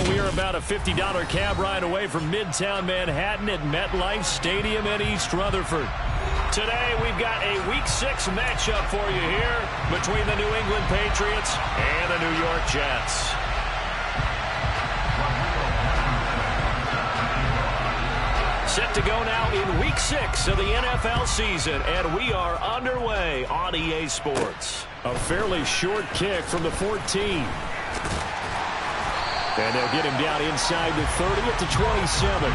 Well, we are about a $50 cab ride away from Midtown Manhattan at MetLife Stadium in East Rutherford. Today, we've got a Week 6 matchup for you here between the New England Patriots and the New York Jets. Set to go now in Week 6 of the NFL season, and we are underway on EA Sports. A fairly short kick from the 14. And they'll get him down inside the 30 at the 27.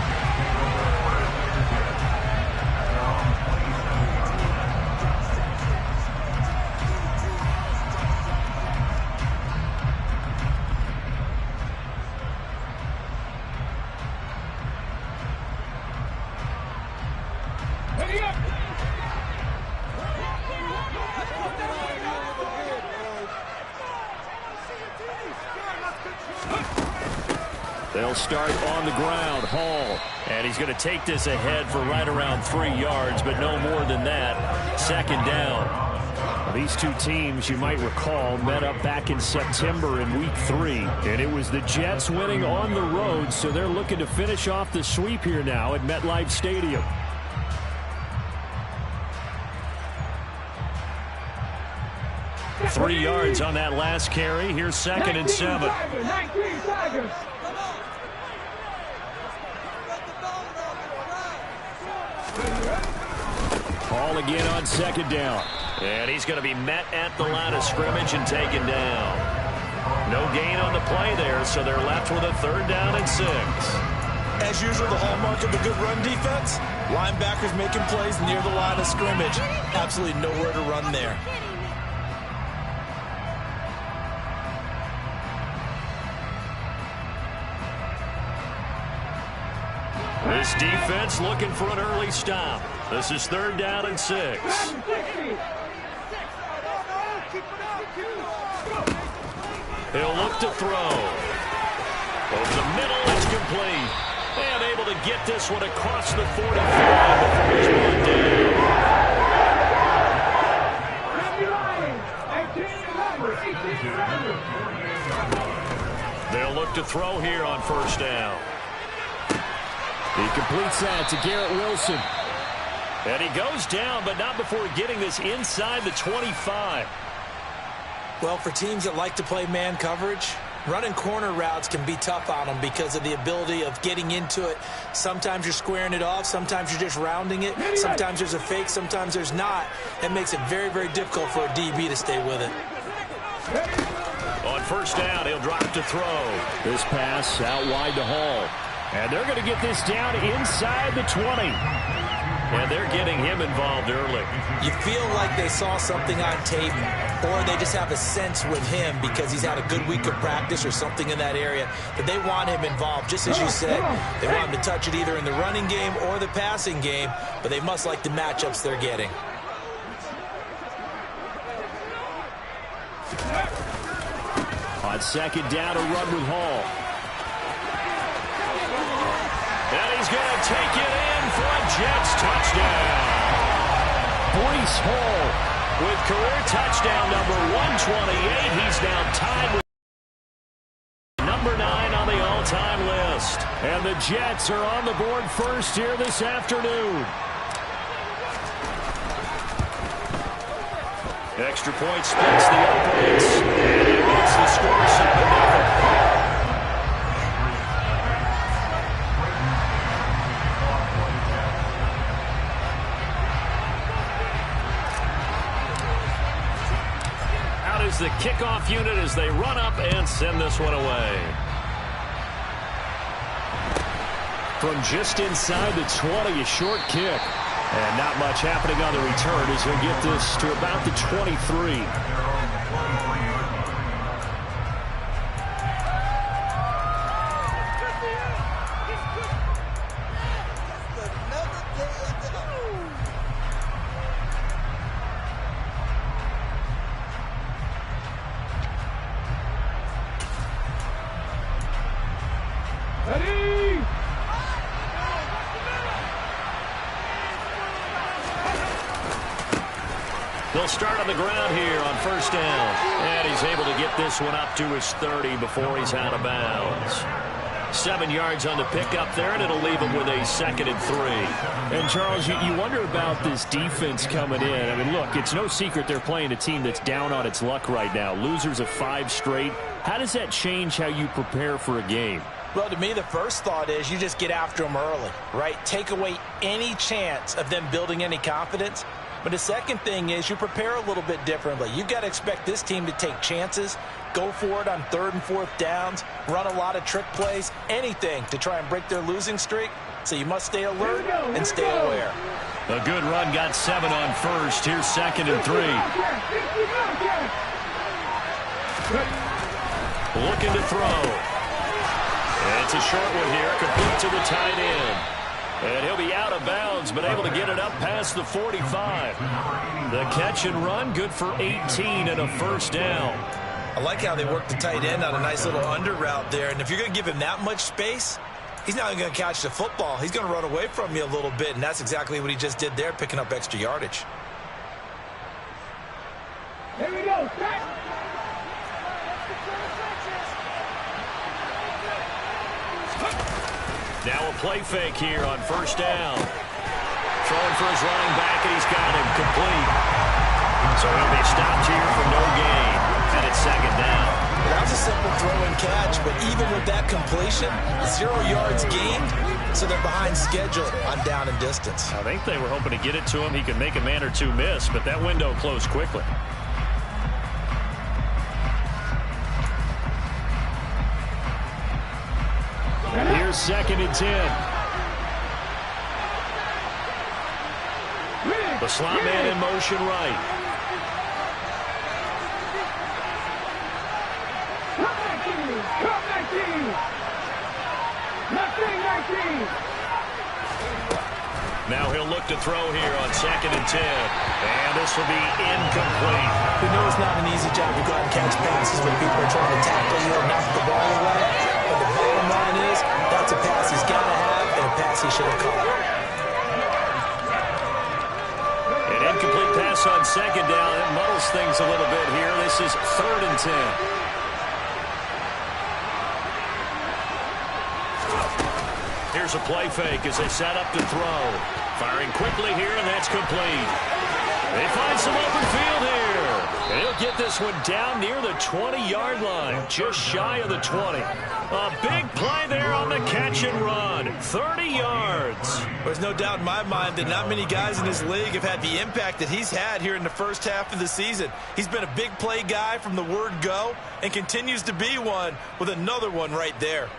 They'll start on the ground. Hall. And he's going to take this ahead for right around 3 yards, but no more than that. Second down. Well, these two teams, you might recall, met up back in September in Week 3. And it was the Jets winning on the road, so they're looking to finish off the sweep here now at MetLife Stadium. Three yards on that last carry. Here's 2nd and 7. Hall again on 2nd down. And he's going to be met at the line of scrimmage and taken down. No gain on the play there, so they're left with a 3rd down and 6. As usual, the hallmark of a good run defense, linebackers making plays near the line of scrimmage. Absolutely nowhere to run there. This defense looking for an early stop. This is 3rd down and 6. He'll look to throw. Over the middle, it's complete. And able to get this one across the 45 before he's brought down. They'll look to throw here on 1st down. He completes that to Garrett Wilson. And he goes down, but not before getting this inside the 25. Well, for teams that like to play man coverage, running corner routes can be tough on them because of the ability of getting into it. Sometimes you're squaring it off. Sometimes you're just rounding it. Sometimes there's a fake. Sometimes there's not. It makes it very, very difficult for a DB to stay with it. On 1st down, he'll drop to throw. This pass out wide to Hall. And they're going to get this down inside the 20. And they're getting him involved early. You feel like they saw something on tape, or they just have a sense with him because he's had a good week of practice or something in that area that they want him involved. Just as you said, they want him to touch it either in the running game or the passing game, but they must like the matchups they're getting. On 2nd down, a run with Hall. And he's going to take it in for a Jets touchdown. Breece Hall with career touchdown number 128. He's now tied with number 9 on the all-time list. And the Jets are on the board first here this afternoon. Extra point splits the opponents. And it makes the score 7-0. The kickoff unit as they run up and send this one away. From just inside the 20, a short kick. And not much happening on the return as he'll get this to about the 23. They'll start on the ground here on 1st down. And he's able to get this one up to his 30 before he's out of bounds. 7 yards on the pickup there, and it'll leave them with a 2nd and 3. And, Charles, you wonder about this defense coming in. I mean, look, it's no secret they're playing a team that's down on its luck right now. Losers of 5 straight. How does that change how you prepare for a game? Well, to me, the first thought is you just get after them early, right? Take away any chance of them building any confidence. But the second thing is you prepare a little bit differently. You've got to expect this team to take chances, go for it on 3rd and 4th downs, run a lot of trick plays, anything to try and break their losing streak. So you must stay alert and stay aware. A good run, got 7 on first. Here's 2nd and 3. Looking to throw. And it's a short one here, complete to the tight end. And he'll be out of bounds, but able to get it up past the 45. The catch and run, good for 18 and a first down. I like how they work the tight end on a nice little under route there. And if you're going to give him that much space, he's not going to catch the football. He's going to run away from you a little bit, and that's exactly what he just did there, picking up extra yardage. Here we go. Now a play fake here on first down. Throwing for his running back, and he's got him complete. So he'll be stopped here for no gain. And it's 2nd down. Well, that was a simple throw and catch, but even with that completion, 0 yards gained, so they're behind schedule on down and distance. I think they were hoping to get it to him. He could make a man or two miss, but that window closed quickly. Here's 2nd and 10. The slot man in motion right. Now he'll look to throw here on 2nd and 10. And this will be incomplete. We know it's not an easy job to go out and catch passes when people are trying to tackle you and knock the ball away. But the bottom line is, that's a pass he's got to have and a pass he should have caught. An incomplete pass on 2nd down. It muddles things a little bit here. This is 3rd and 10. Here's a play fake as they set up to throw. Firing quickly here, and that's complete. They find some open field here. And he'll get this one down near the 20-yard line, just shy of the 20. A big play there on the catch and run. 30 yards. There's no doubt in my mind that not many guys in this league have had the impact that he's had here in the first half of the season. He's been a big play guy from the word go and continues to be one with another one right there.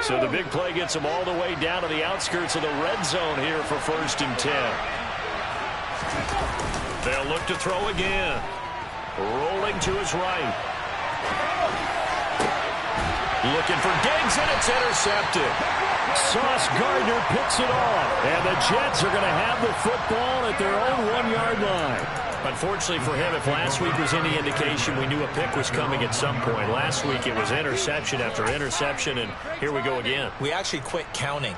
So the big play gets him all the way down to the outskirts of the red zone here for 1st and 10. They'll look to throw again. Rolling to his right. Looking for Diggs, and it's intercepted. Sauce Gardner picks it off. And the Jets are going to have the football at their own 1-yard line. Unfortunately for him, if last week was any indication, we knew a pick was coming at some point. Last week it was interception after interception, and here we go again. We actually quit counting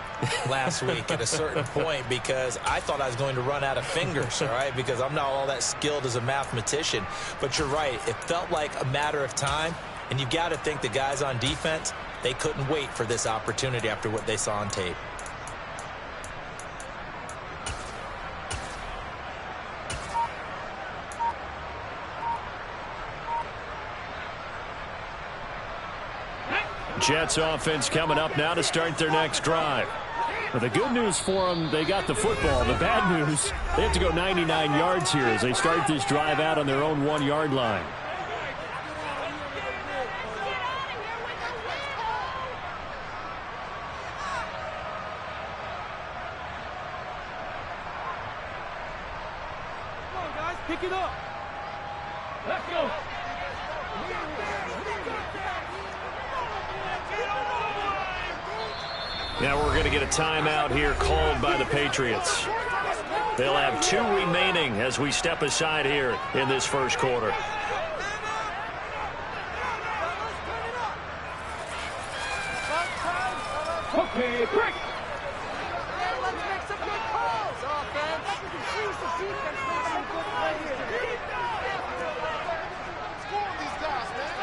last week at a certain point because I thought I was going to run out of fingers, all right, because I'm not all that skilled as a mathematician. But you're right. It felt like a matter of time, and you've got to think the guys on defense, they couldn't wait for this opportunity after what they saw on tape. Jets offense coming up now to start their next drive. Well, the good news for them, they got the football. The bad news, they have to go 99 yards here as they start this drive out on their own 1-yard line. Come on, guys, pick it up. Let's go. Now we're going to get a timeout here called by the Patriots. They'll have 2 remaining as we step aside here in this first quarter. Okay, quick. Let's make some good calls, offense. Use the defense, make some good plays. Score these guys, man.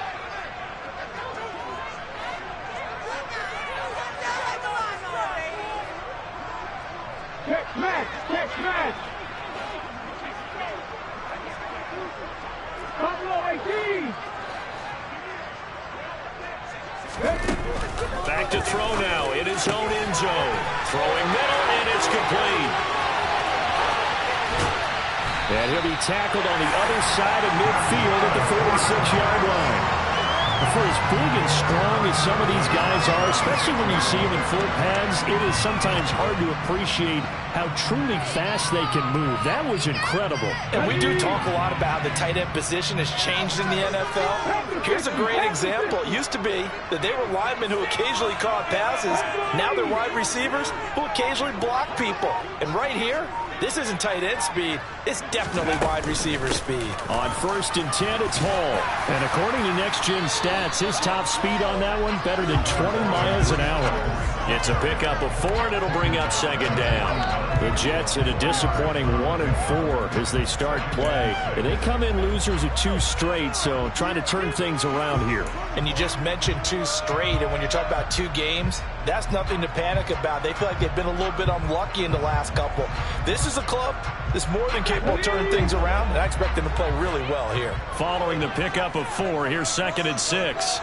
look to throw now in his own end zone. Throwing middle, and it's complete. And he'll be tackled on the other side of midfield at the 46-yard line. For as big and strong as some of these guys are, especially when you see them in full pads, it is sometimes hard to appreciate how truly fast they can move. That was incredible. And we do talk a lot about how the tight end position has changed in the NFL. Here's a great example. It used to be that they were linemen who occasionally caught passes. Now they're wide receivers who occasionally block people. And right here, this isn't tight end speed. It's definitely wide receiver speed. On 1st and 10, it's Hall. And according to Next Gen Stats, his top speed on that one, better than 20 miles an hour. It's a pickup of 4, and it'll bring up 2nd down. The Jets at a disappointing 1-4 as they start play. And they come in losers of 2 straight, so trying to turn things around here. And you just mentioned 2 straight, and when you're talking about 2 games, that's nothing to panic about. They feel like they've been a little bit unlucky in the last couple. This is a club that's more than capable of turning things around, and I expect them to play really well here. Following the pickup of 4, here's 2nd and 6.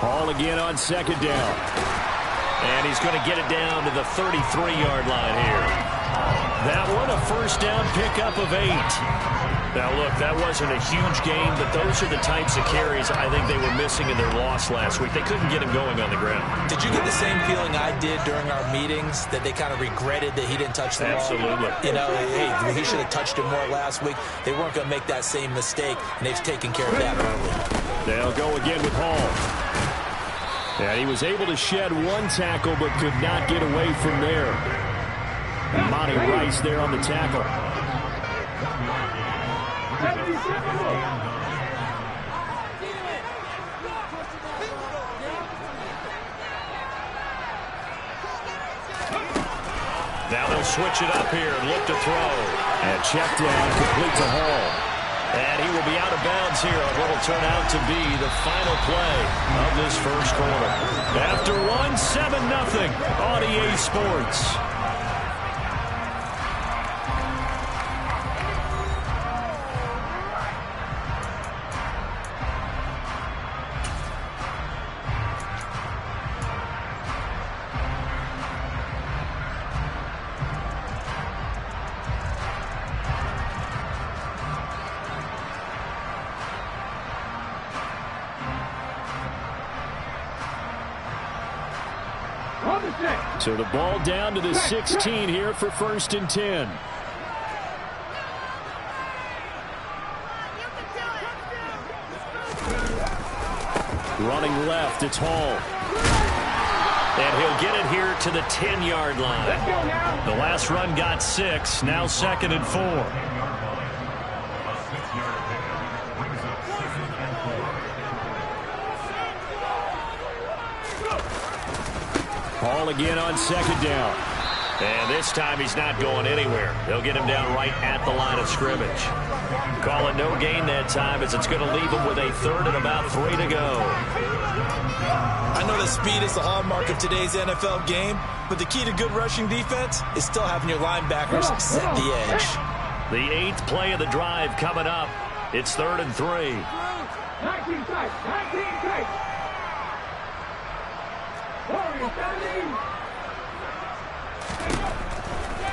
Hall again on 2nd down. And he's going to get it down to the 33-yard line here. That one, a 1st down pickup of 8. Now, look, that wasn't a huge game, but those are the types of carries I think they were missing in their loss last week. They couldn't get him going on the ground. Did you get the same feeling I did during our meetings, that they kind of regretted that he didn't touch the ball? Absolutely. You know, hey, he should have touched it more last week. They weren't going to make that same mistake, and they've taken care of that early. They'll go again with Hall. And he was able to shed 1 tackle, but could not get away from there. Monty Rice there on the tackle. Now they'll switch it up here and look to throw. And check down, complete to Hall. And he will be out of bounds here on what will turn out to be the final play of this first quarter. After 1, 7-0 on EA Sports. So the ball down to the 16 here for 1st and 10. Running left, it's Hall. And he'll get it here to the 10-yard line. The last run got 6, now 2nd and 4. Hall again on 2nd down. And this time he's not going anywhere. They'll get him down right at the line of scrimmage. Call it no gain that time, as it's going to leave him with a 3rd and about 3 to go. I know that speed is the hallmark of today's NFL game, but the key to good rushing defense is still having your linebackers set the edge. The 8th play of the drive coming up. It's 3rd and 3. 19 tight, 19 tight.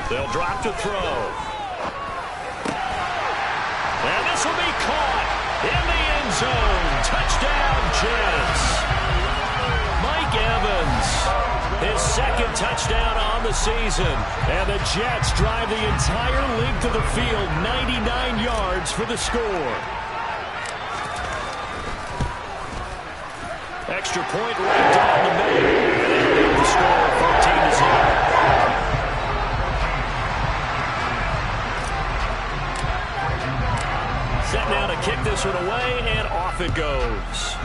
They'll drop to throw. And this will be caught in the end zone. Touchdown, Jets. Mike Evans, his 2nd touchdown on the season. And the Jets drive the entire length of the field, 99 yards for the score. Extra point right down the middle. And they'll make the score 14-0. Set now to kick this one away, and off it goes.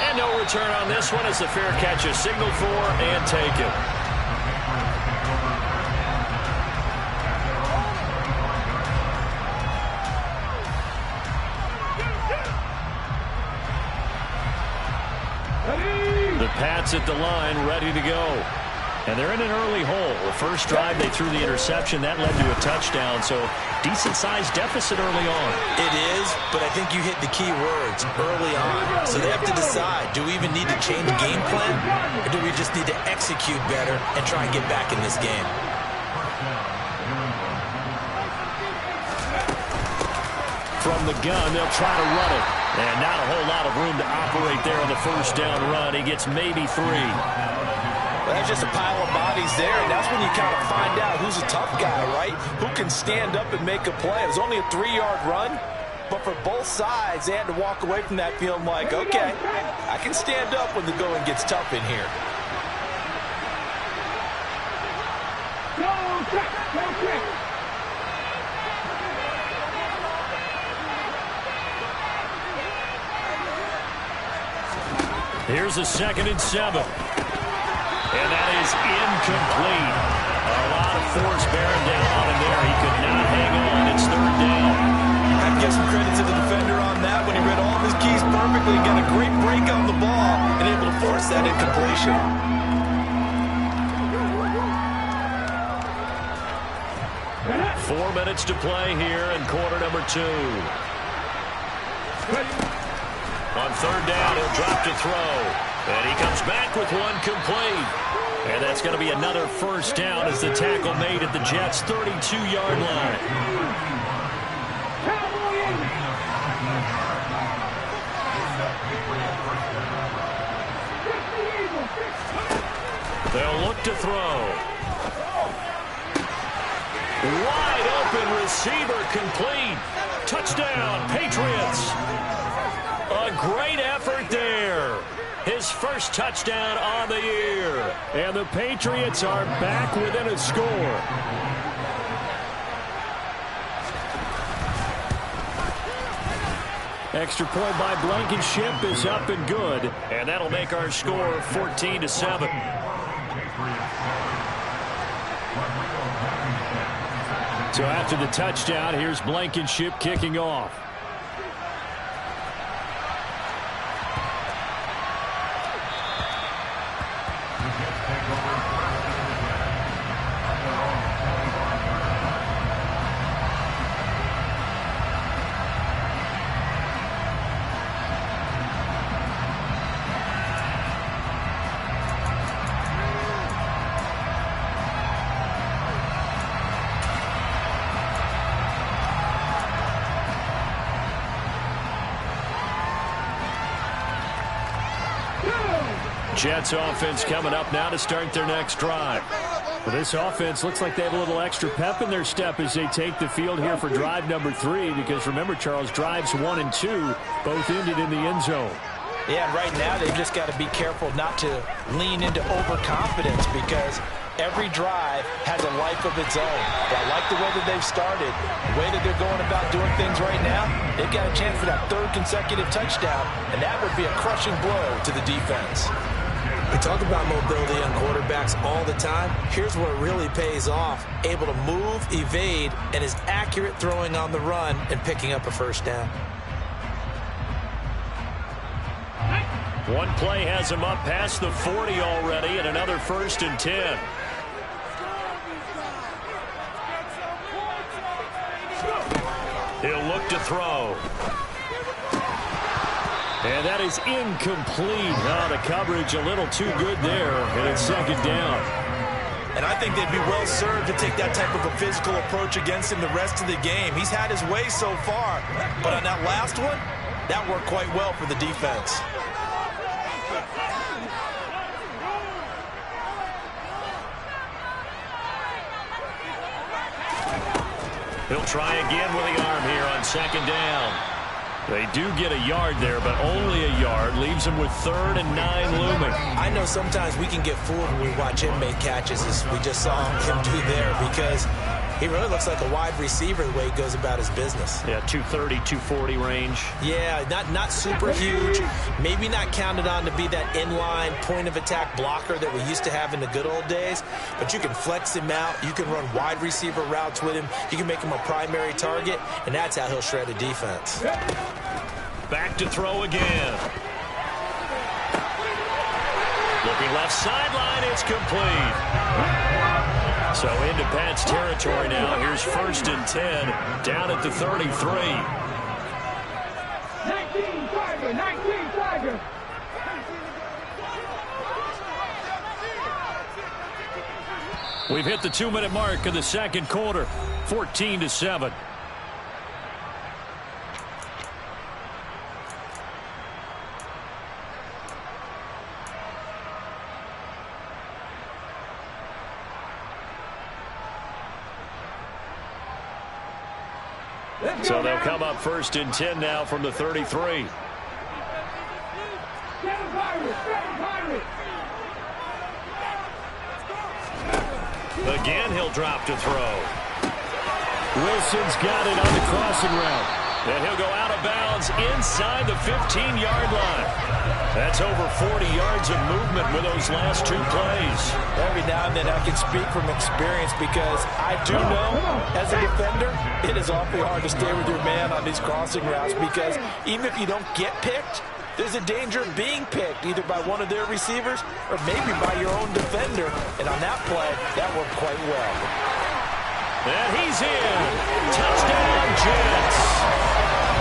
And no return on this one as the fair catch is signaled for and taken. The Pats at the line, ready to go. And they're in an early hole. The first drive, they threw the interception. That led to a touchdown. So decent-sized deficit early on. It is, but I think you hit the key words early on. So they have to decide, do we even need to change game plan? Or do we just need to execute better and try and get back in this game? From the gun, they'll try to run it. And not a whole lot of room to operate there on the first down run. He gets maybe 3. Well, there's just a pile of bodies there, and that's when you kind of find out who's a tough guy, right? Who can stand up and make a play. It was only a 3-yard run, but for both sides, they had to walk away from that feeling like, okay, I can stand up when the going gets tough in here. Here's a 2nd and 7. And that is incomplete. A lot of force bearing down on him there. He could not hang on. It's 3rd down. I have to give some credit to the defender on that when he read all of his keys perfectly, got a great break on the ball, and able to force that incompletion. Four minutes to play here in quarter number 2. On 3rd down, he'll drop to throw. And he comes back with one complete. And that's going to be another first down as the tackle made at the Jets' 32-yard line. They'll look to throw. Wide open receiver complete. Touchdown, Patriots. A great effort there. His first touchdown on the year. And the Patriots are back within a score. Extra point by Blankenship is up and good. And that'll make our score 14-7. So after the touchdown, here's Blankenship kicking off. Jets offense coming up now to start their next drive. Well, this offense looks like they have a little extra pep in their step as they take the field here for drive number 3, because remember, Charles, drives 1 and 2 both ended in the end zone. Yeah, and right now they've just got to be careful not to lean into overconfidence, because every drive has a life of its own. But I like the way that they've started, the way that they're going about doing things right now. They've got a chance for that 3rd consecutive touchdown, and that would be a crushing blow to the defense. We talk about mobility on quarterbacks all the time. Here's where it really pays off. Able to move, evade, and is accurate throwing on the run and picking up a first down. One play has him up past the 40 already, and another 1st and 10. He'll look to throw. And that is incomplete. Oh, the coverage a little too good there, and it's 2nd down. And I think they'd be well served to take that type of a physical approach against him the rest of the game. He's had his way so far, but on that last one, that worked quite well for the defense. He'll try again with the arm here on 2nd down. They do get a yard there, but only a yard. Leaves them with 3rd and 9 looming. I know sometimes we can get fooled when we watch him make catches, as we just saw him do there, because he really looks like a wide receiver the way he goes about his business. Yeah, 230, 240 range. Yeah, not super huge. Maybe not counted on to be that inline point-of-attack blocker that we used to have in the good old days, but you can flex him out. You can run wide receiver routes with him. You can make him a primary target, and that's how he'll shred a defense. Back to throw again. Looking Looking left sideline, it's complete. So into Pat's territory now. Here's 1st and 10, down at the 33. 19 Tiger, 19 Tiger. We've hit the 2-minute mark of the second quarter, 14-7. So they'll come up 1st and 10 now from the 33. Again, he'll drop to throw. Wilson's got it on the crossing route. And he'll go out of bounds inside the 15-yard line. That's over 40 yards of movement with those last 2 plays. Every now and then I can speak from experience because I do know as a defender it is awfully hard to stay with your man on these crossing routes because even if you don't get picked, there's a danger of being picked either by one of their receivers or maybe by your own defender. And on that play, that worked quite well. And he's in. Touchdown, Jets.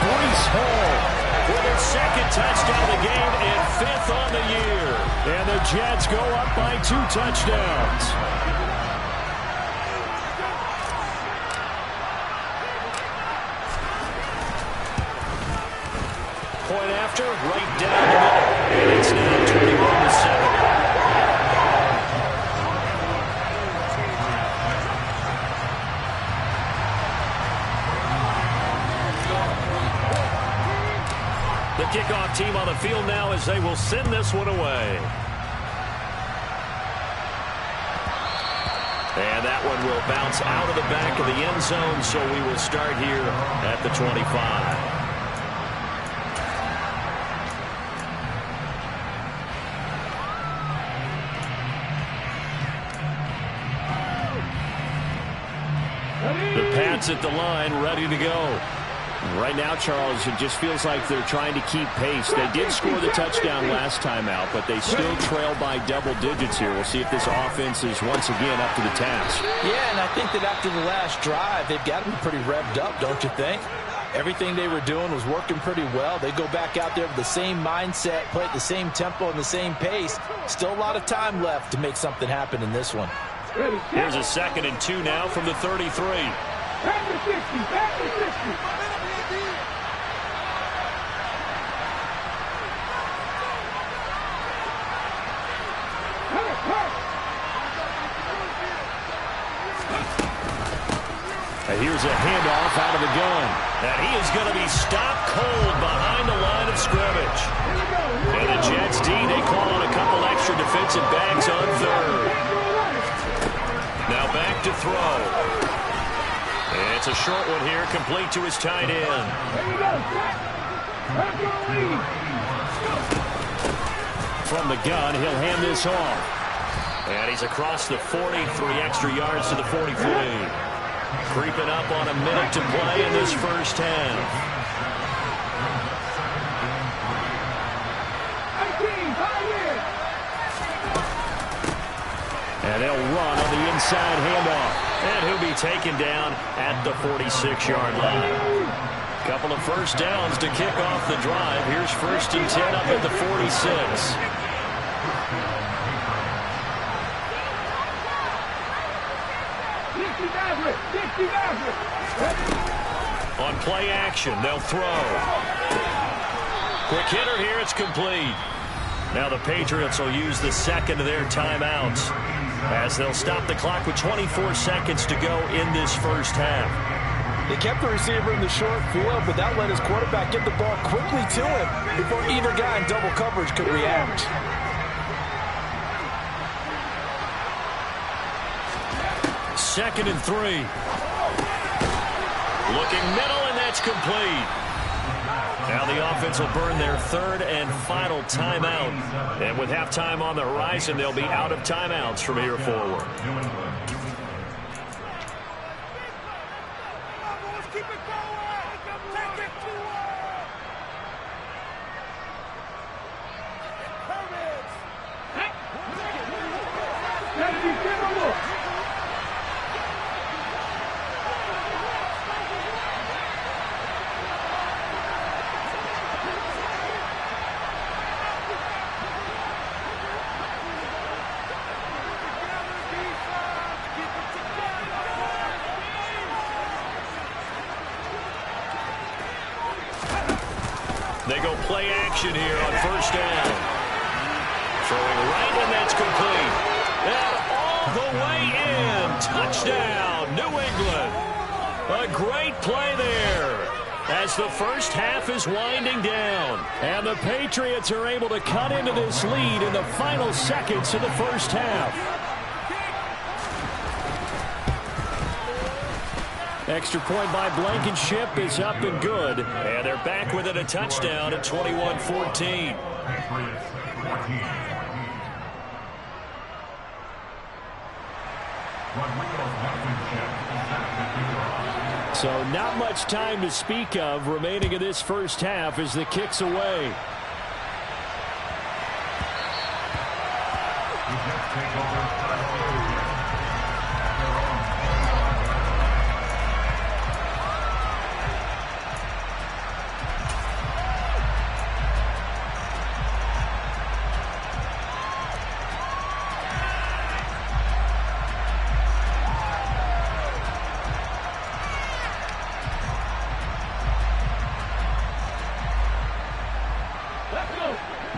Breece Hall for their 2nd touchdown of the game and 5th on the year. And the Jets go up by 2 touchdowns. Point after, right down the middle. And it's now 21-7. The kickoff team on the field now as they will send this one away. And that one will bounce out of the back of the end zone, so we will start here at the 25. The Pats at the line, ready to go. Right now, Charles, it just feels like they're trying to keep pace. They did score the touchdown last time out, but they still trail by double digits here. We'll see if this offense is once again up to the task. Yeah, and I think that after the last drive, they've got to be pretty revved up, don't you think? Everything they were doing was working pretty well. They go back out there with the same mindset, play at the same tempo and the same pace. Still a lot of time left to make something happen in this one. Here's a 2nd and 2 now from the 33. Back to 60, back to 60. And here's a handoff out of the gun. And he is going to be stopped cold behind the line of scrimmage. And the Jets D, they call on a couple extra defensive backs on 3rd. Now back to throw. And it's a short one here, complete to his tight end. From the gun, he'll hand this off. And he's across the 40, 3 extra yards to the 43. Creeping up on a minute to play in this first half. And they'll run on the inside handoff. And he'll be taken down at the 46-yard line. Couple of first downs to kick off the drive. Here's 1st and 10 up at the 46. On play action, they'll throw. Quick hitter here, it's complete. Now the Patriots will use the 2nd of their timeouts as they'll stop the clock with 24 seconds to go in this first half. They kept the receiver in the short field, but that let his quarterback get the ball quickly to him before either guy in double coverage could react. Second and 3. Looking middle, and that's complete. Now the offense will burn their 3rd and final timeout. And with halftime on the horizon, they'll be out of timeouts from here forward. They go play action here on first down. Throwing right, and that's complete. And all the way in. Touchdown, New England. A great play there as the first half is winding down. And the Patriots are able to cut into this lead in the final seconds of the first half. Extra point by Blankenship is up and good. And they're back within a touchdown at 21-14. So not much time to speak of remaining in this first half as the kick's away.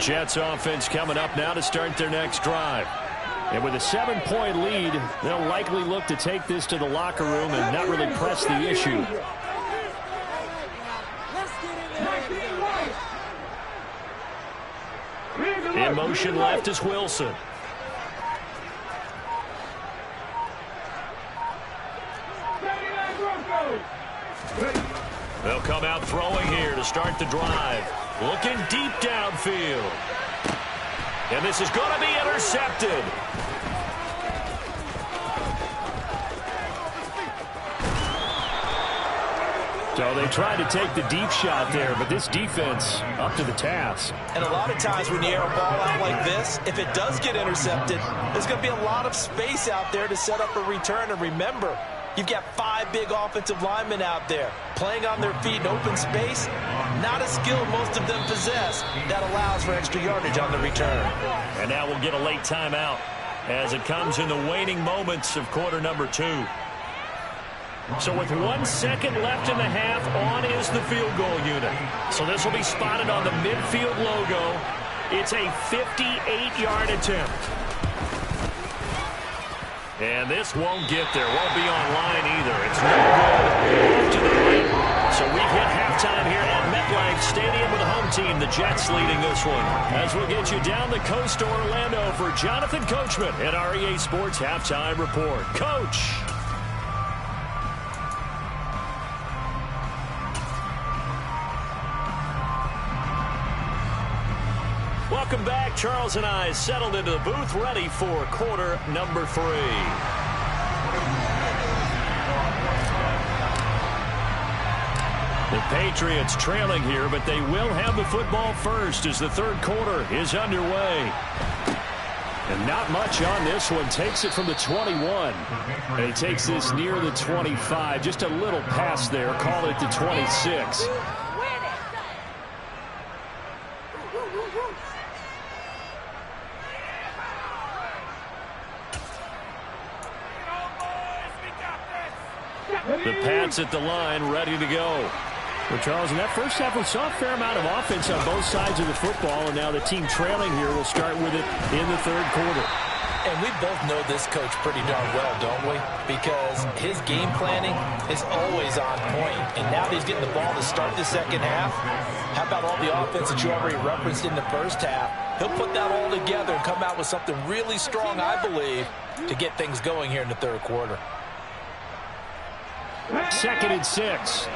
Jets offense coming up now to start their next drive. And with a 7-point lead, they'll likely look to take this to the locker room and not really press the issue. In motion left is Wilson. They'll come out throwing here to start the drive. Looking deep downfield. And this is going to be intercepted. So they tried to take the deep shot there, but this defense up to the task. And a lot of times when you air a ball out like this, if it does get intercepted, there's going to be a lot of space out there to set up a return. And remember, you've got 5 big offensive linemen out there playing on their feet in open space. Not a skill most of them possess that allows for extra yardage on the return. And now we'll get a late timeout as it comes in the waning moments of quarter number 2. So with 1 second left in the half, on is the field goal unit. So this will be spotted on the midfield logo. It's a 58-yard attempt. And this won't get there. Won't be online either. It's no good. To the right. So we've hit halftime here at MetLife Stadium with the home team, the Jets, leading this one. As we'll get you down the coast to Orlando for Jonathan Coachman at our EA Sports Halftime Report. Coach. Welcome back. Charles and I settled into the booth, ready for quarter number 3. The Patriots trailing here, but they will have the football first as the third quarter is underway. And not much on this one. Takes it from the 21. And he takes this near the 25. Just a little pass there. Call it the 26. The Pats at the line, ready to go. Well, Charles, in that first half, we saw a fair amount of offense on both sides of the football, and now the team trailing here will start with it in the third quarter. And we both know this coach pretty darn well, don't we? Because his game planning is always on point. And now that he's getting the ball to start the second half, how about all the offense that you already referenced in the first half? He'll put that all together and come out with something really strong, I believe, to get things going here in the third quarter. 2nd and 6.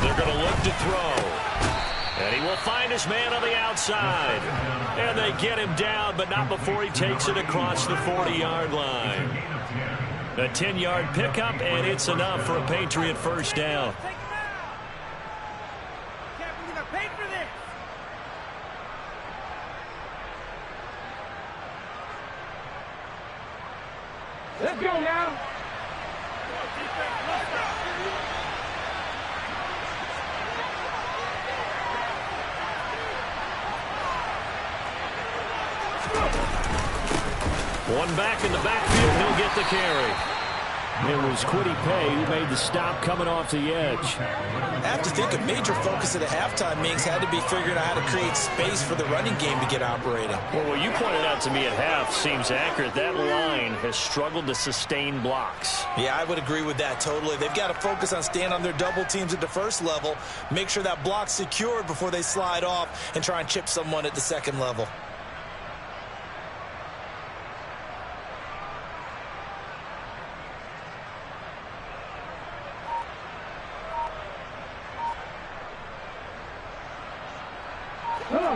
They're going to look to throw. And he will find his man on the outside. And they get him down, but not before he takes it across the 40-yard line. A 10-yard pickup, and it's enough for a Patriot first down. Can't believe I paid for this. Let's go now. One back in the backfield, he'll get the carry. It was Kwity Paye who made the stop coming off the edge. I have to think a major focus of the halftime meetings had to be figuring out how to create space for the running game to get operating. Well, what you pointed out to me at half seems accurate. That line has struggled to sustain blocks. Yeah, I would agree with that totally. They've got to focus on staying on their double teams at the first level, make sure that block's secured before they slide off and try and chip someone at the second level.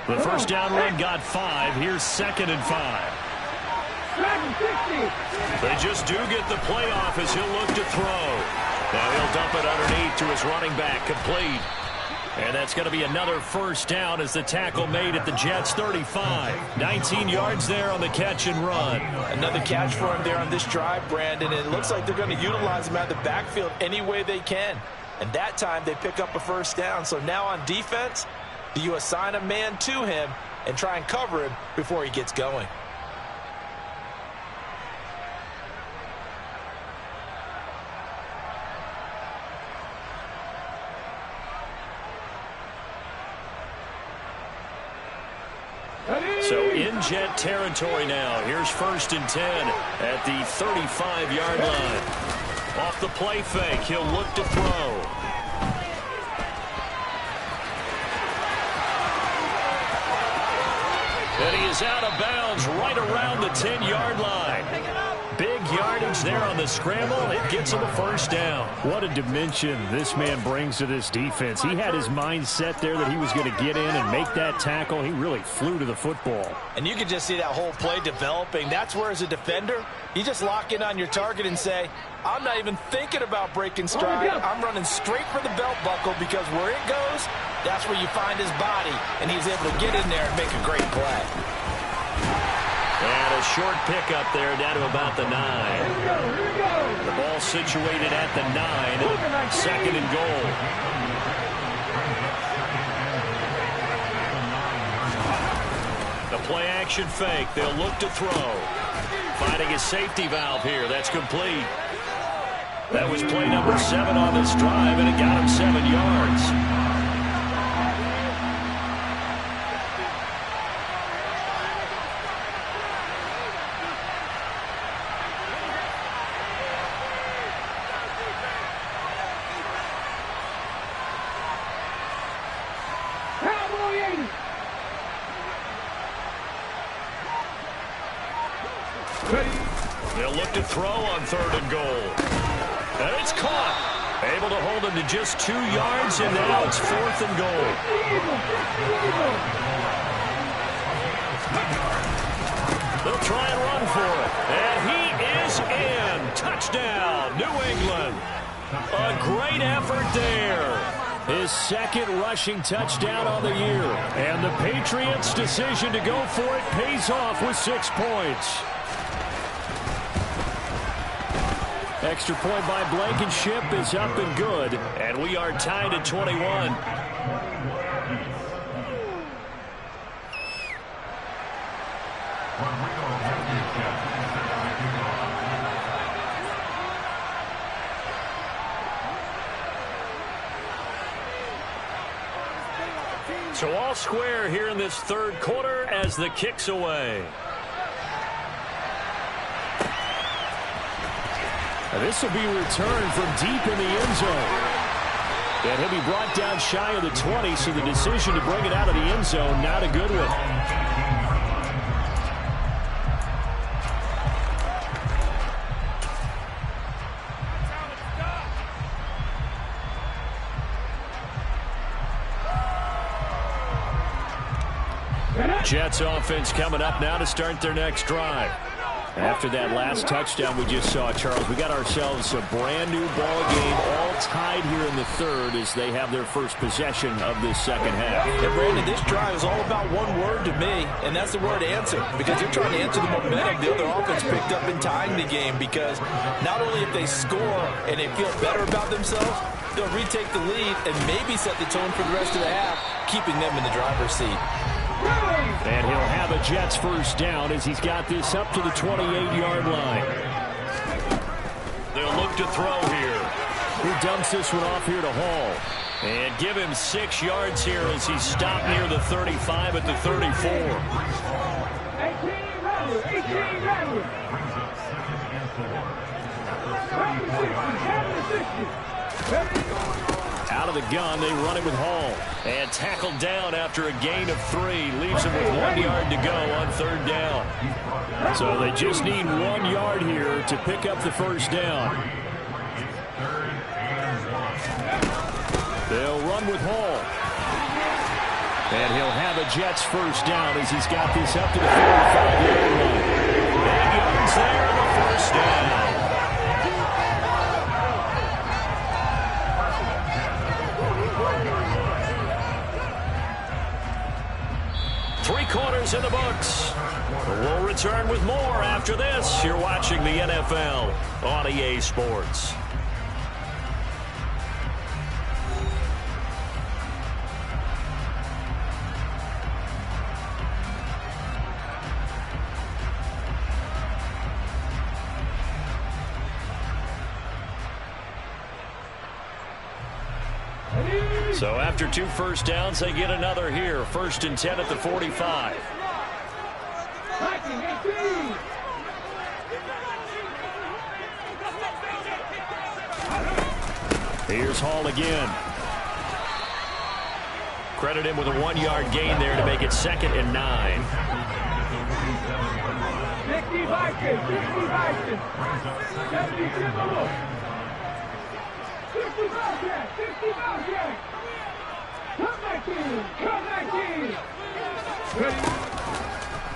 The first down run got 5. Here's 2nd and 5. They just do get the play off as he'll look to throw. Now he'll dump it underneath to his running back, complete. And that's going to be another first down as the tackle made at the Jets' 35. 19 yards there on the catch and run. Another catch for him there on this drive, Brandon. And it looks like they're going to utilize him out of the backfield any way they can. And that time they pick up a first down. So now on defense, do you assign a man to him and try and cover him before he gets going? So in Jet territory now. Here's 1st and 10 at the 35-yard line. Off the play fake, he'll look to throw. And he is out of bounds right around the 10-yard line. Big yardage there on the scramble. It gets him a first down. What a dimension this man brings to this defense. He had his mind set there that he was going to get in and make that tackle. He really flew to the football. And you can just see that whole play developing. That's where, as a defender, you just lock in on your target and say, I'm not even thinking about breaking stride. I'm running straight for the belt buckle, because where it goes, that's where you find his body. And he's able to get in there and make a great play. And a short pickup there down to about the 9. The ball situated at the 9. 2nd and goal. The play action fake. They'll look to throw. Finding a safety valve here. That's complete. That was play number 7 on this drive, and it got him 7 yards. They'll look to throw on 3rd and goal. And it's caught. Able to hold him to just 2 yards, and now it's 4th and goal. They'll try and run for it. And he is in. Touchdown, New England. A great effort there. His 2nd rushing touchdown on the year. And the Patriots' decision to go for it pays off with 6 points. Extra point by Blankenship is up and good. And we are tied at 21. So all square here in this 3rd quarter as the kick's away. This will be returned from deep in the end zone. And he'll be brought down shy of the 20, so the decision to bring it out of the end zone, not a good one. Jets offense coming up now to start their next drive. After that last touchdown we just saw, Charles, we got ourselves a brand-new ball game, all tied here in the third as they have their first possession of this second half. And, Brandon, this drive is all about one word to me, and that's the word answer, because they're trying to answer the momentum the other offense picked up in tying the game, because not only if they score and they feel better about themselves, they'll retake the lead and maybe set the tone for the rest of the half, keeping them in the driver's seat. And he'll have a Jets first down as he's got this up to the 28-yard line. They'll look to throw here. He dumps this one off here to Hall. And give him 6 yards here as he's stopped near the 35 at the 34. 18 Rattler. Out of the gun, they run it with Hall. And tackled down after a gain of 3. Leaves him with 1 yard to go on third down. So they just need 1 yard here to pick up the first down. They'll run with Hall. And he'll have a Jets first down as he's got this up to the 45-yard line. 8 yards there on the first down. Quarters in the books. We'll return with more after this. You're watching the NFL on EA Sports. So after 2 first downs, they get another here. 1st and 10 at the 45. Here's Hall again. Credit him with a 1 yard gain there to make it 2nd and 9. 50 Vikings, 50 Vikings. 50 Vikings, 50 Vikings. Come back in, come back in.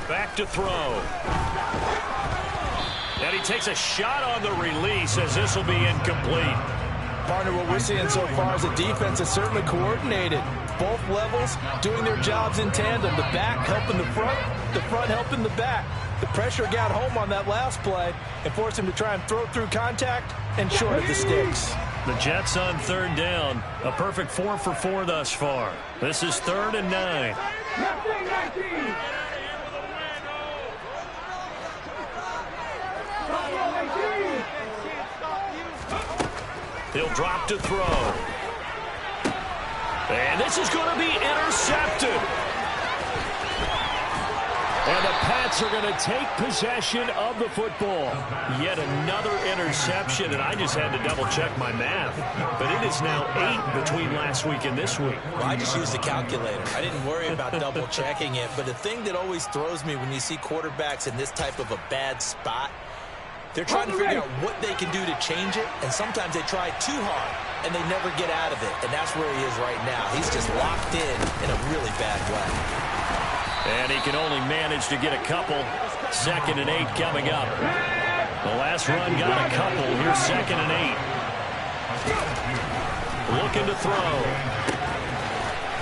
Back to throw. And he takes a shot on the release as this will be incomplete. Partner, what we're seeing so far is a defense that's certainly coordinated. Both levels doing their jobs in tandem. The back helping the front helping the back. The pressure got home on that last play and forced him to try and throw through contact and short of the sticks. The Jets on third down. A perfect 4 for 4 thus far. This is 3rd and 9. He'll drop to throw. And this is going to be intercepted. And the Pats are going to take possession of the football. Yet another interception, and I just had to double-check my math. But it is now 8 between last week and this week. Well, I just used the calculator. I didn't worry about double-checking it. But the thing that always throws me when you see quarterbacks in this type of a bad spot, they're trying to figure out what they can do to change it, and sometimes they try too hard, and they never get out of it. And that's where he is right now. He's just locked in a really bad way. And he can only manage to get a couple. 2nd and 8 coming up. The last run got a couple. Here's 2nd and 8. Looking to throw.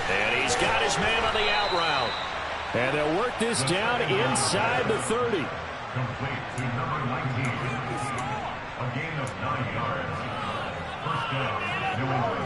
And he's got his man on the out route. And they'll work this down inside the 30. Complete to number 19. A gain of 9 yards. First down, New England.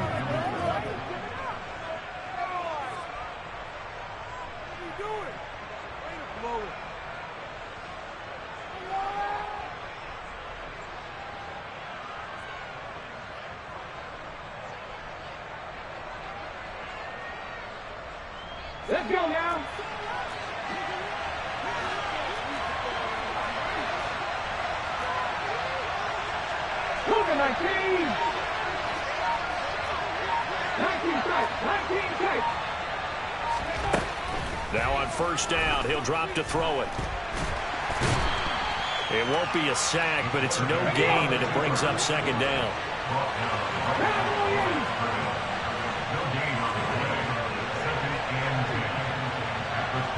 Let's go now. Over 19. 19 tight. Now on first down, he'll drop to throw it. It won't be a sack, but it's no gain, and it brings up 2nd down.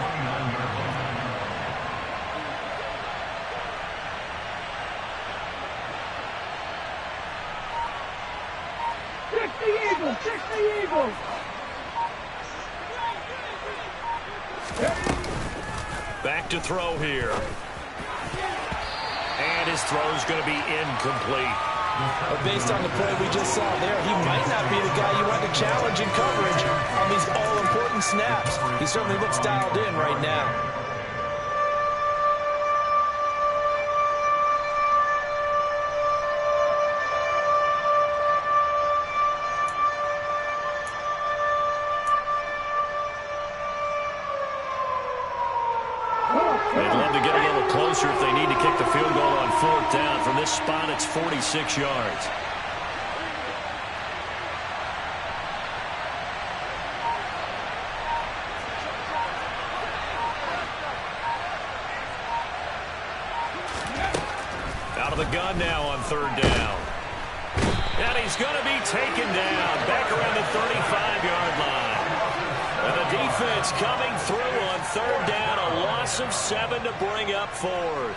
29-yard line. Six the Eagles! Six the Eagles! Back to throw here. And his throw's going to be incomplete. But based on the play we just saw there, he might not be the guy you want to challenge in coverage on these all-important snaps. He certainly looks dialed in right now. They'd love to get a little closer if they need to kick the field goal on 4th down. From this spot, it's 46 yards. Out of the gun now on 3rd down. And he's going to be taken down back around the 35-yard line. And the defense coming through on 3rd down, a loss of 7 to bring up 4th.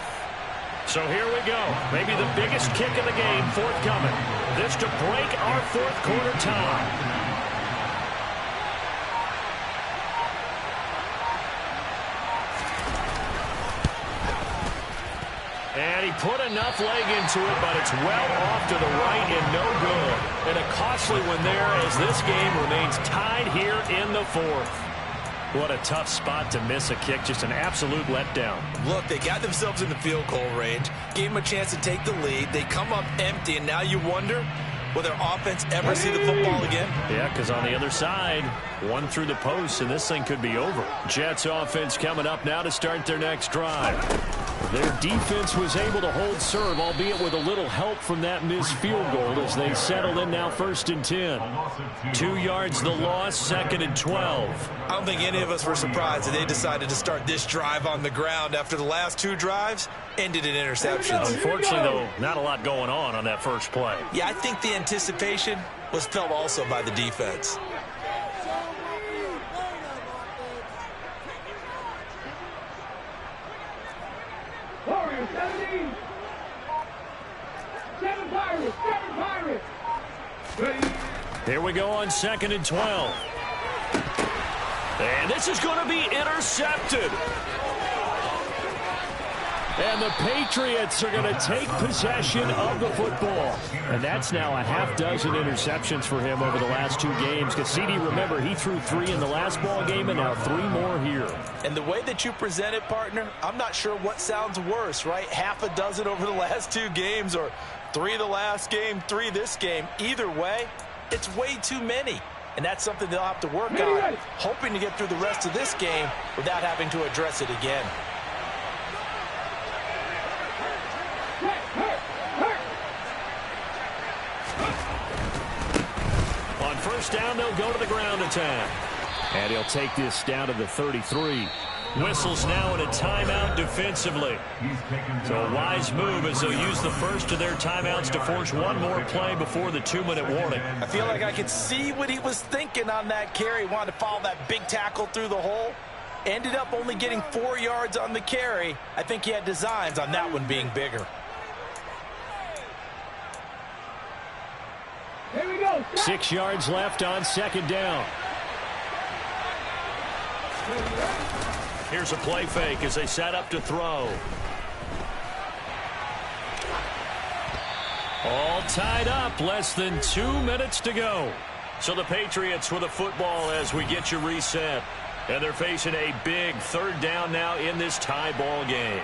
So here we go. Maybe the biggest kick of the game forthcoming. This to break our 4th quarter tie. And he put enough leg into it, but it's well off to the right and no good. And a costly one there as this game remains tied here in the 4th. What a tough spot to miss a kick. Just an absolute letdown. Look, they got themselves in the field goal range, gave them a chance to take the lead. They come up empty, and now you wonder, will their offense ever see the football again? Yeah, because on the other side, one through the post, and this thing could be over. Jets offense coming up now to start their next drive. Their defense was able to hold serve, albeit with a little help from that missed field goal as they settle in now 1st and 10. 2 yards the loss, 2nd and 12. I don't think any of us were surprised that they decided to start this drive on the ground after the last 2 drives ended in interceptions. Unfortunately, though, not a lot going on that first play. Yeah, I think the anticipation was felt also by the defense. Warriors 17! 7 Pirates! 7 Pirates! Ready? Here we go on 2nd and 12. And this is going to be intercepted. And the Patriots are going to take possession of the football. And that's now a half dozen interceptions for him over the last 2 games. Because CD, remember, he threw 3 in the last ball game and now 3 more here. And the way that you present it, partner, I'm not sure what sounds worse, right? Half a dozen over the last 2 games or 3 the last game, 3 this game. Either way, it's way too many. And that's something they'll have to work on, hoping to get through the rest of this game without having to address it again. On 1st down, they'll go to the ground attack. And he'll take this down to the 33. Whistles now in a timeout defensively. So a wise move as they'll use the first of their timeouts to force one more play before the 2-minute warning. I feel like I could see what he was thinking on that carry. Wanted to follow that big tackle through the hole. Ended up only getting 4 yards on the carry. I think he had designs on that one being bigger. Here we go. 6 yards left on 2nd down. Here's a play fake as they set up to throw. All tied up, less than 2 minutes to go. So the Patriots with the football as we get you reset. And they're facing a big 3rd down now in this tie ball game.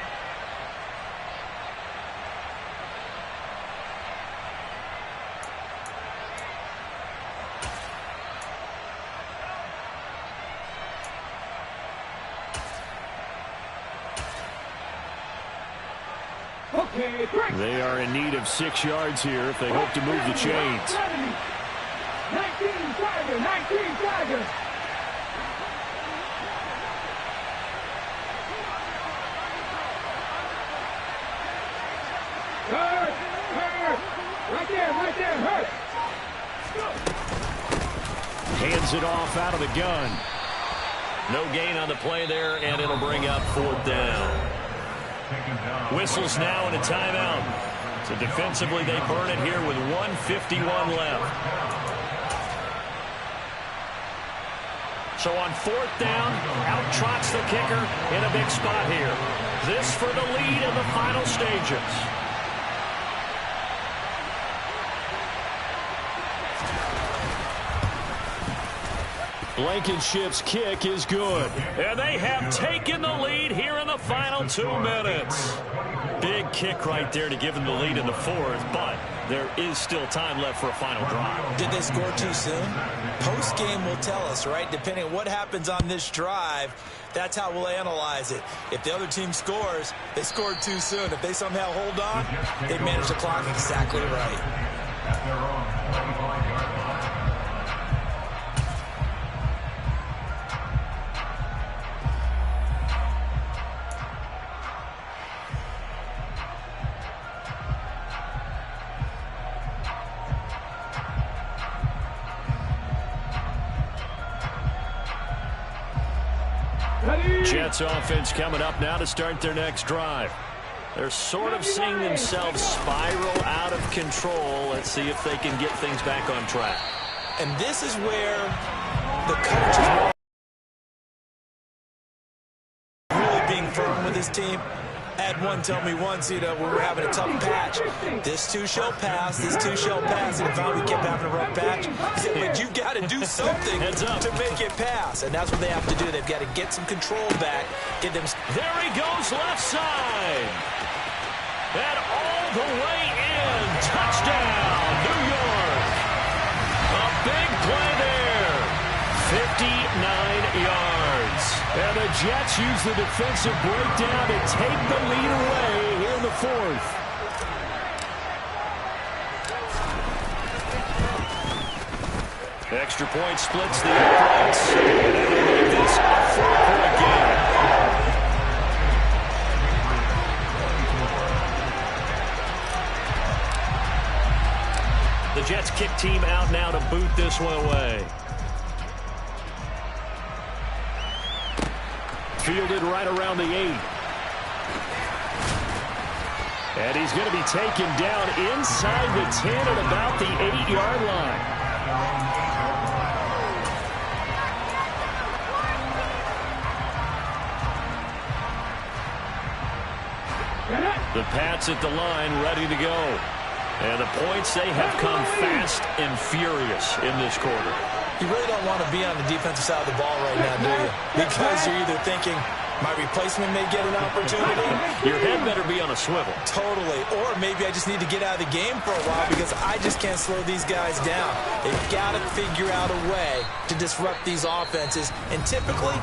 Okay, break. They are in need of 6 yards here if they hope to move the chains. 19 Tiger, 19 Tiger. Hurt, hurt. Right there, hurt. Hands it off out of the gun. No gain on the play there, and it'll bring up 4th down. Whistles now and a timeout. So defensively, they burn it here with 1:51 left. So on 4th down, out trots the kicker in a big spot here. This for the lead in the final stages. Blankenship's kick is good. And they have taken the lead here in the final 2 minutes. Big kick right there to give them the lead in the 4th, but there is still time left for a final drive. Did they score too soon? Post-game will tell us, right? Depending on what happens on this drive, that's how we'll analyze it. If the other team scores, they scored too soon. If they somehow hold on, they manage the clock exactly right. At their own 25-yard line. Jets offense coming up now to start their next drive. They're sort of seeing themselves spiral out of control. Let's see if they can get things back on track. And this is where the coach is really being firm with his team. I had one tell me once, we were having a tough patch. This too shall pass, this too shall pass. And finally we kept having a rough patch. He said, but you've got to do something to make it pass. And that's what they have to do. They've got to get some control back. Get them. There he goes, left side. And all the way in. Touchdown, New York. A big play there. 59 yards. And the Jets use the defensive breakdown to take the lead away here in the 4th. Extra point splits the uprights. And they will make this a 4-point game. The Jets kick team out now to boot this one away. Fielded right around the 8. And he's going to be taken down inside the 10 at about the 8-yard line. The Pats at the line ready to go. And the points, they have come fast and furious in this quarter. You really don't want to be on the defensive side of the ball right now, do you? Because you're either thinking, my replacement may get an opportunity. Your head better be on a swivel. Totally. Or maybe I just need to get out of the game for a while because I just can't slow these guys down. They've got to figure out a way to disrupt these offenses. And typically,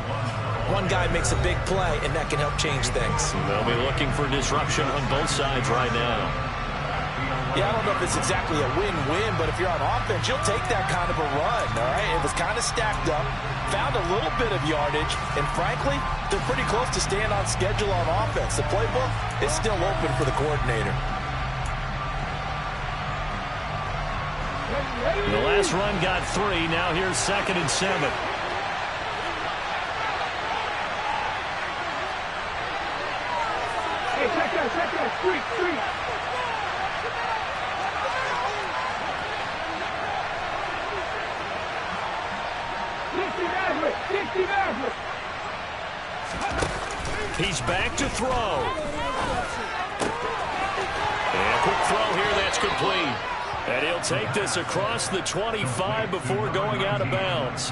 one guy makes a big play, and that can help change things. They'll be looking for disruption on both sides right now. Yeah, I don't know if it's exactly a win-win, but if you're on offense, you'll take that kind of a run, all right? It was kind of stacked up, found a little bit of yardage, and frankly, they're pretty close to staying on schedule on offense. The playbook is still open for the coordinator. The last run got 3. Now here's 2nd and 7. Hey, check that, street. He's back to throw. And a quick throw here, that's complete. And he'll take this across the 25 before going out of bounds.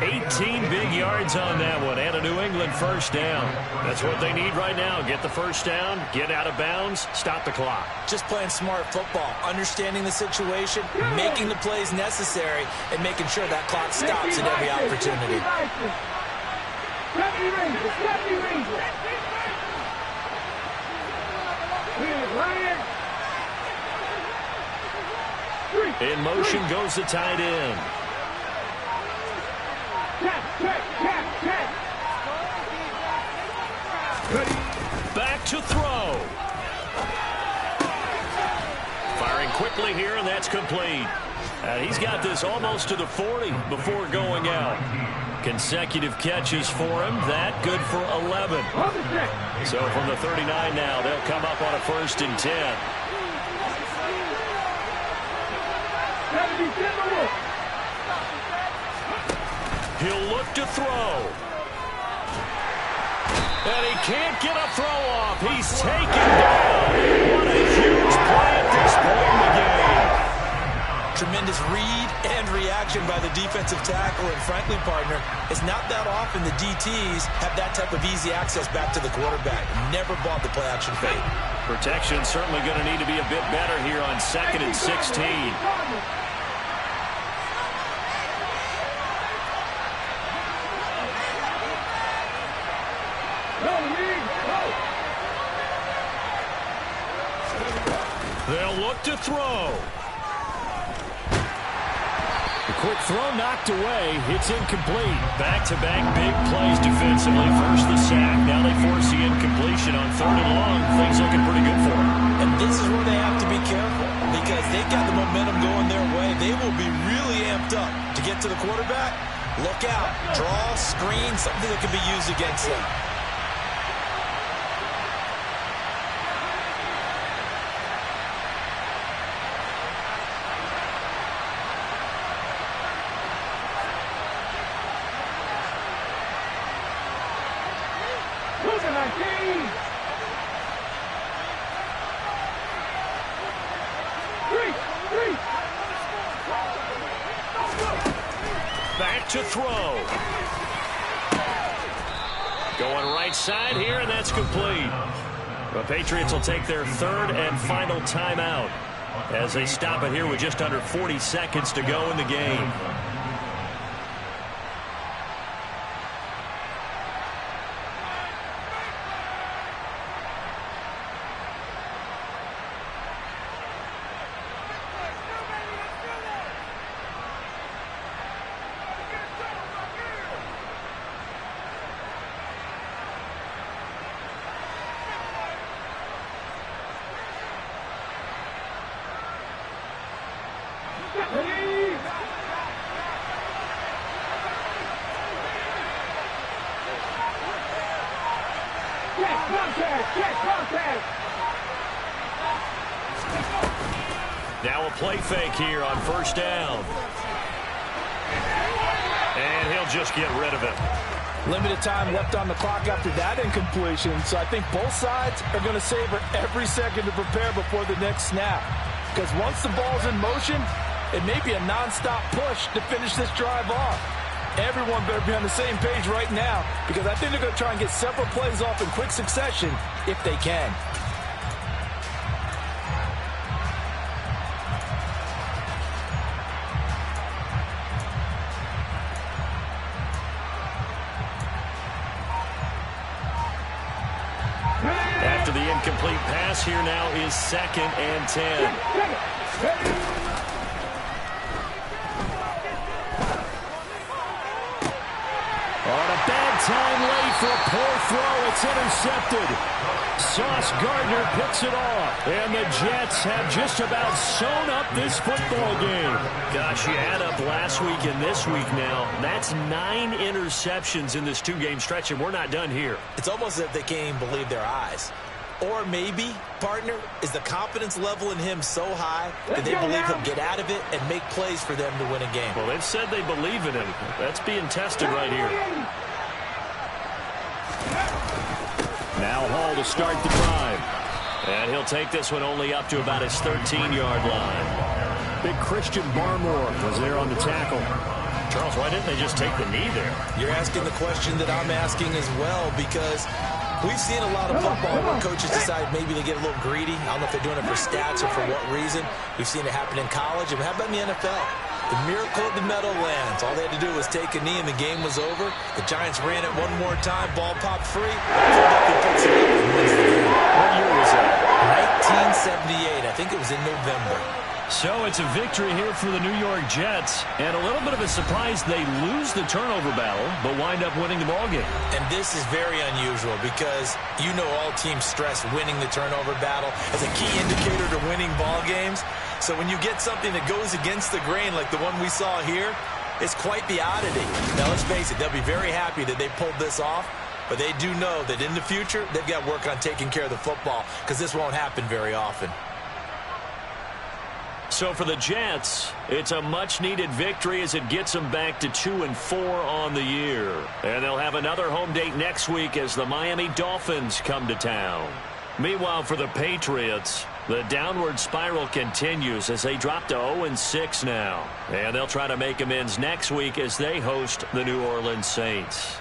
18 big yards on that one, and a New England first down. That's what they need right now. Get the first down, get out of bounds, stop the clock. Just playing smart football, understanding the situation, making the plays necessary, and making sure that clock stops at every opportunity. In motion goes the tight end. Back to throw. Firing quickly here, and that's complete. And he's got this almost to the 40 before going out. Consecutive catches for him. That good for 11. So from the 39 now, they'll come up on a 1st and 10. He'll look to throw. And he can't get a throw off. He's taken down. What a huge play at this point in the game. Tremendous read and reaction by the defensive tackle. And frankly, partner, it's not that often the DTs have that type of easy access back to the quarterback. Never bought the play action fade. Protection certainly going to need to be a bit better here on 2nd and 16. They'll look to throw. The quick throw knocked away. It's incomplete. Back-to-back big plays defensively. First the sack. Now they force the incompletion on 3rd and long. Things looking pretty good for them. And this is where they have to be careful because they've got the momentum going their way. They will be really amped up to get to the quarterback. Look out. Draw, screen, something that can be used against them. Back to throw. Going right side here, and that's complete. The Patriots will take their 3rd and final timeout as they stop it here with just under 40 seconds to go in the game. Now a play fake here on 1st down. And he'll just get rid of it. Limited time left on the clock after that incompletion, so I think both sides are going to savor every second to prepare before the next snap. Because once the ball's in motion, it may be a nonstop push to finish this drive off. Everyone better be on the same page right now because I think they're going to try and get several plays off in quick succession if they can. After the incomplete pass, here now is 2nd and 10. On a bad time late for a poor throw. It's intercepted. Sauce Gardner picks it off. And the Jets have just about sewn up this football game. Gosh, you add up last week and this week now. That's 9 interceptions in this 2-game stretch, and we're not done here. It's almost as if they can't even believe their eyes. Or maybe, partner, is the confidence level in him so high that they believe he'll get out of it and make plays for them to win a game. Well, they've said they believe in him. That's being tested right here. Now Hall to start the drive. And he'll take this one only up to about his 13-yard line. Big Christian Barmore was there on the tackle. Charles, why didn't they just take the knee there? You're asking the question that I'm asking as well because we've seen a lot of football where coaches decide maybe they get a little greedy. I don't know if they're doing it for stats or for what reason. We've seen it happen in college. And how about in the NFL? The miracle of the Meadowlands. All they had to do was take a knee and the game was over. The Giants ran it one more time. Ball popped free. Philadelphia picks it up and wins the game. What year was that? 1978. I think it was in November. So it's a victory here for the New York Jets. And a little bit of a surprise, they lose the turnover battle, but wind up winning the ballgame. And this is very unusual because you know all teams stress winning the turnover battle as a key indicator to winning ball games. So when you get something that goes against the grain like the one we saw here, it's quite the oddity. Now, let's face it, they'll be very happy that they pulled this off, but they do know that in the future, they've got to work on taking care of the football because this won't happen very often. So for the Jets, it's a much-needed victory as it gets them back to 2-4 on the year. And they'll have another home date next week as the Miami Dolphins come to town. Meanwhile, for the Patriots, the downward spiral continues as they drop to 0-6 now. And they'll try to make amends next week as they host the New Orleans Saints.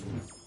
Franchise.